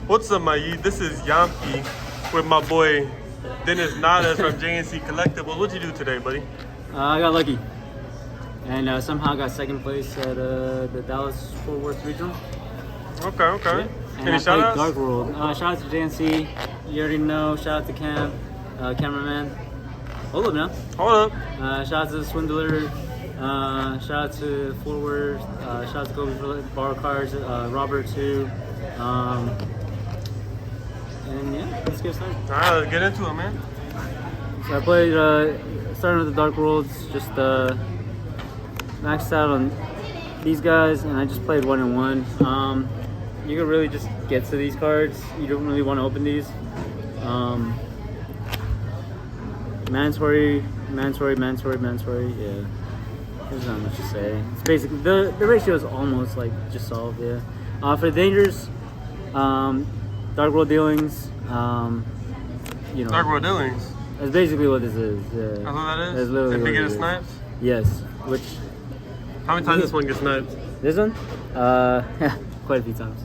What's up, my youth? This is Yampi with my boy Denis from JNC Collectibles. What'd you do today, buddy? I got lucky. And somehow got second place at the Dallas Fort Worth Regional. Okay. Yeah. And Any shout outs? Dark World. Shout out to JNC. You already know. Shout out to Cam, cameraman. Hold up now. Hold up. Shout out to Swindler. Shout out to Fort Worth. Shout out to Kobe for Bar Cards. Robert too. And yeah, let's get started. All right, let's get into it, man. So I played, starting with the Dark Worlds, just maxed out on these guys, and I just played 1-1. You can really just get to these cards. You don't really want to open these. Mandatory. Yeah, there's not much to say. It's basically the ratio is almost like just solved. Yeah. For the dangers, Dark World dealings. You know. Dark World dealings. That's basically what this is. Yeah. That's what that is? That's literally if what you get it a is. snipes? Yes. Which? How many times this one gets sniped? This one? Quite a few times.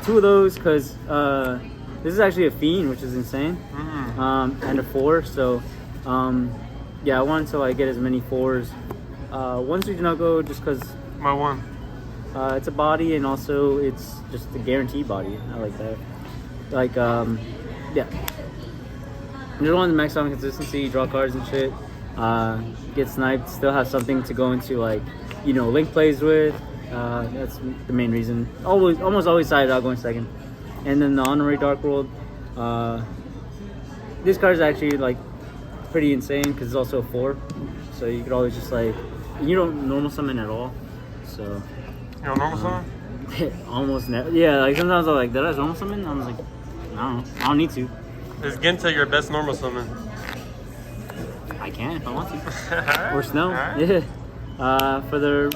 Two of those, because this is actually a fiend, which is insane. And a 4, so yeah, I wanted to like get as many 4s. One Super Knuckle, just because. My one. It's a body, and also it's just a guaranteed body. I like that. Like, yeah. I just wanted to max out on consistency, draw cards and shit. Get sniped, still have something to go into, like, you know, link plays with. That's the main reason. Almost always sided out going second. And then the Honorary Dark World. This card is actually, like, pretty insane because it's also a 4. So you could always just, like, you don't normal summon at all. So. You know, normal summon? Almost never. Yeah, like sometimes I'm like, did I normal summon? I was like, I don't need to. Is Genta your best normal summon? I can if I want to. Or Snow. Right. Yeah. For the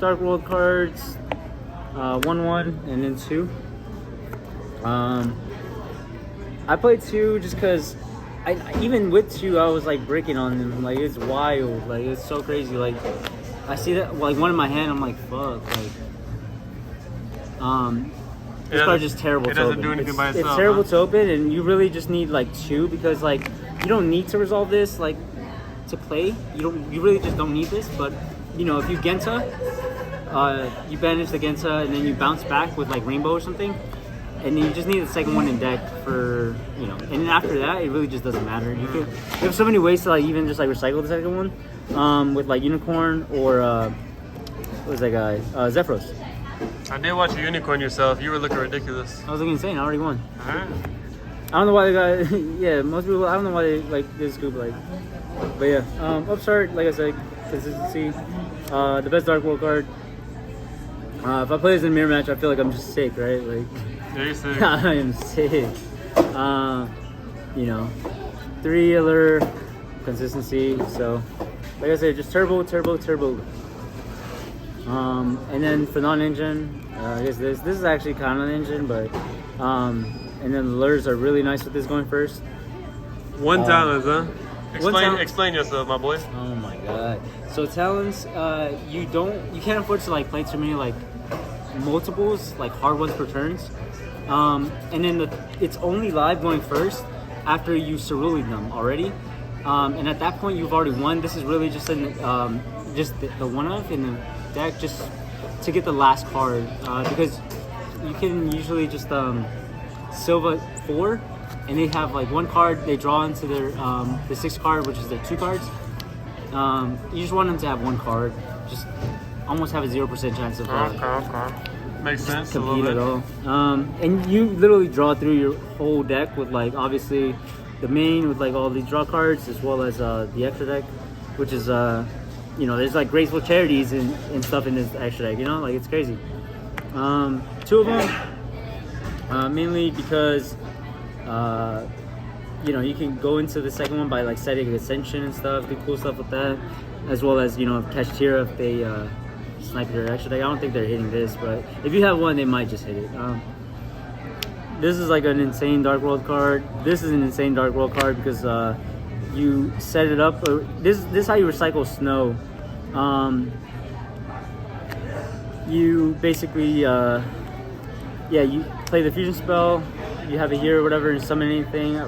Dark World cards, 1-1 and then 2. I played 2 just because even with 2 I was like breaking on them. Like it's wild. Like it's so crazy. Like I see that like one in my hand. I'm like, fuck. Like this card's just terrible to open. It doesn't do anything by itself. It's terrible to open, and you really just need like 2 because like you don't need to resolve this like to play. You really just don't need this. But you know, if you Genta, you banish the Genta, and then you bounce back with like Rainbow or something, and then you just need the second one in deck for, you know. And then after that, it really just doesn't matter. You have so many ways to like even just like recycle the second one, with like Unicorn or what was that guy? Zephyros. I did watch you unicorn yourself. You were looking ridiculous. I was looking insane. I already won. Alright. I don't know why the guy. Yeah, most people. I don't know why they like this group. Like, but yeah. Upstart, like I said, consistency. The best Dark World card. If I play this in a mirror match, I feel like I'm just sick, right? Like. Yeah, you're sick. I am sick. You know, 3 alert, consistency. So, like I said, just turbo. And then for non-engine, I guess this is actually kind of an engine, but and then the lures are really nice with this going first. One talent, huh? Explain yourself, my boy. Oh my god. So talents, you can't afford to like play too many like multiples, like hard ones per turns. And then it's only live going first after you cerulean them already. And at that point you've already won. This is really just just the one of in the deck just to get the last card, because you can usually just Silva 4, and they have like 1 card they draw into their the 6th card, which is their 2 cards. You just want them to have 1 card, just almost have a 0% chance of okay. Makes sense. Compete at all. And you literally draw through your whole deck with like obviously the main with like all these draw cards as well as the extra deck, which is you know, there's like graceful charities and stuff in this extra deck, you know, like it's crazy. 2 of them, mainly because you know, you can go into the second one by like setting ascension and stuff, do cool stuff with that, as well as, you know, catch Tira if they snipe your extra deck. I don't think they're hitting this, but if you have one, they might just hit it. This is like an insane Dark World card. This is an insane Dark World card because you set it up. This is how you recycle Snow. You basically yeah, you play the fusion spell, you have it here or whatever, and summon anything,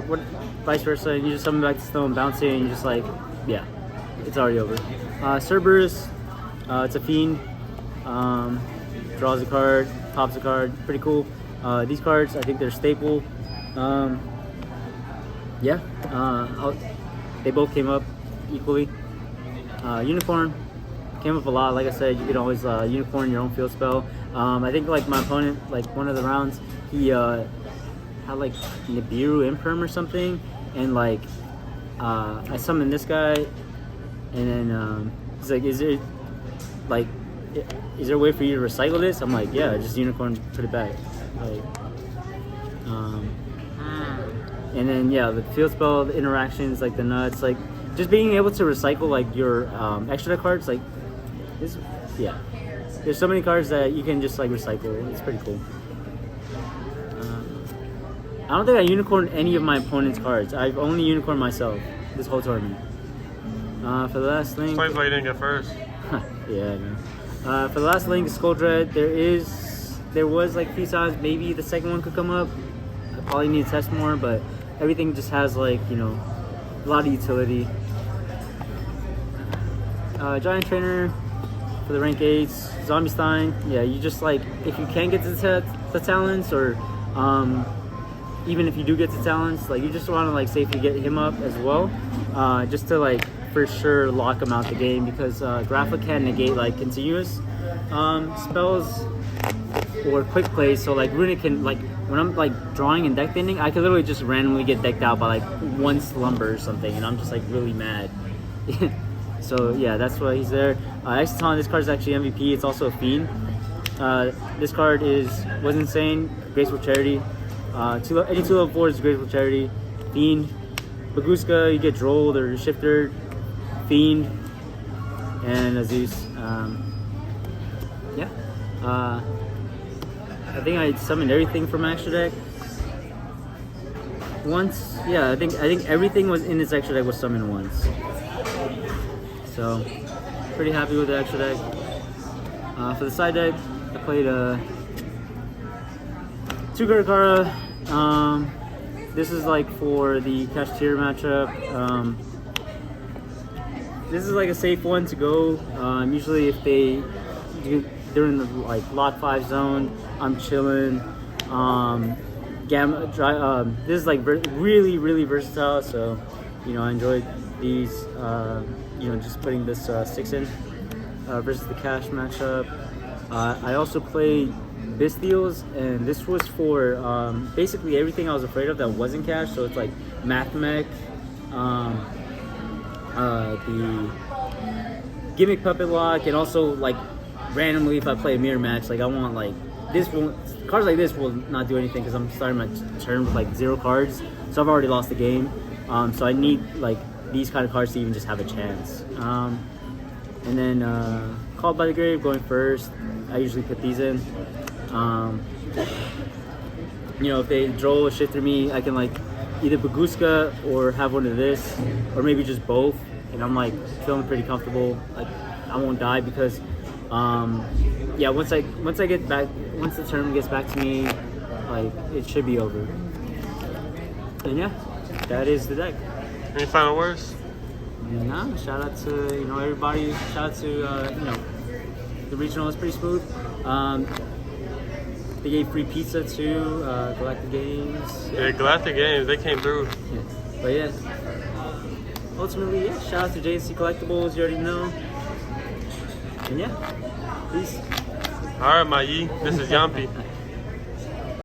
vice versa, and you just summon back to snow and bounce it, and you just like, yeah, it's already over. Cerberus, it's a fiend, draws a card, pops a card, pretty cool. These cards, I think they're staple. Yeah, they both came up equally. Unicorn came up a lot. Like I said, you can always unicorn your own field spell. I think like my opponent, like one of the rounds, he had like Nibiru Imperm or something, and like I summoned this guy, and then he's like, is there a way for you to recycle this? I'm like, yeah, just unicorn, put it back. Like, and then yeah, the field spell, the interactions, like the nuts, like just being able to recycle like your extra cards, like this, yeah. There's so many cards that you can just like recycle. It's pretty cool. I don't think I unicorned any of my opponent's cards. I've only unicorned myself this whole tournament. For the last link, Explains why you didn't get first. yeah, I know. For the last link, Skull Dread, there was like 3 times maybe the second one could come up. I probably need to test more, but everything just has like, you know, a lot of utility. Giant Trainer for the rank 8s. Zombie Stein, yeah, you just like, if you can get to the talents, or even if you do get to talents, like you just want to like safely get him up as well, just to like for sure lock him out the game, because Graphic can negate like continuous spells or quick plays. So like Runic can, like when I'm like drawing and deck bending, I can literally just randomly get decked out by like 1 slumber or something, and I'm just like really mad. So yeah, that's why he's there. Exciton, this card is actually MVP. It's also a fiend. This card was insane. Graceful Charity. Any 2 level 4s is Graceful Charity. Fiend. Baguska, you get Drolled or Shifter. Fiend. And Aziz. Yeah. I think I summoned everything from extra deck once. Yeah, I think everything was in this extra deck was summoned once. So, pretty happy with the extra deck. For the side deck, I played 2 Gurukara. This is like for the Cashier matchup. This is like a safe one to go. Usually if they're in the like Lot 5 zone, I'm chilling. This is like really, really versatile, so you know I enjoyed these. You know, just putting this 6 in versus the Cash matchup. I also played Bistials, and this was for basically everything I was afraid of that wasn't Cash. So it's like Mathmech, the Gimmick Puppet Lock, and also like randomly if I play a mirror match, like I want like cards like this will not do anything because I'm starting my turn with like 0 cards, so I've already lost the game. So I need like these kind of cards to even just have a chance. And then Called by the Grave going first. I usually put these in. You know, if they draw a shit through me, I can like either Baguska or have one of this, or maybe just both. And I'm like feeling pretty comfortable. Like I won't die because, yeah, once I get back, once the turn gets back to me, like it should be over. And yeah, that is the deck. Any final words? No, shout out to everybody. Shout out to the regional was pretty smooth. They gave free pizza too. Galactic Games. Yeah, Galactic Games, they came through. Yeah. But yeah, ultimately, yeah. Shout out to JNC Collectibles. You already know. And yeah, peace. All right, my Yi. This is Yampi.